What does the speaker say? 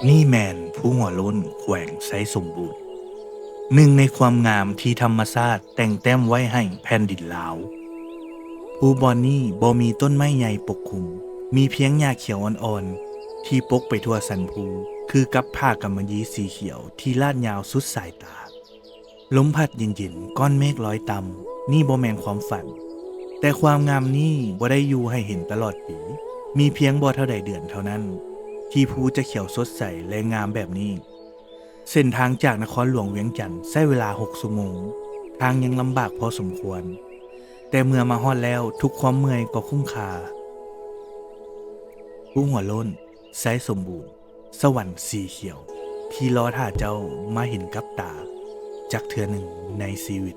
นี่แมนผู้หัวโล้นแขวงไซสมบูรณ์หนึ่งในความงามที่ธรรมชาติแต่งแต้มไว้ให้แผ่นดินลาวภูบอนนี่บ่มีต้นไม้ใหญ่ปกคลุมมีเพียงหญ้าเขียวอ่อนๆที่ปกไปทั่วสันภูคือกับผ้ากำมะหยี่สีเขียวที่ลาดยาวสุดสายตาลมพัดเย็นๆก้อนเมฆลอยต่ำนี่บ่แม่นความฝันแต่ความงามนี่บ่ได้อยู่ให้เห็นตลอดปีมีเพียงบ่เท่าใดเดือนเท่านั้นที่ภูจะเขียวสดใสและงามแบบนี้ เส้นทางจากนครหลวงเวียงจันทร์ใช้เวลา6ชั่วโมงทางยังลำบากพอสมควรแต่เมื่อมาฮอดแล้วทุกความเมื่อยก็คุ้มค่าผู้หัวโล้นไซสมบูรณ์สวรรค์สีเขียวที่รอท่าเจ้ามาเห็นกับตาจากเทือหนึ่งในชีวิต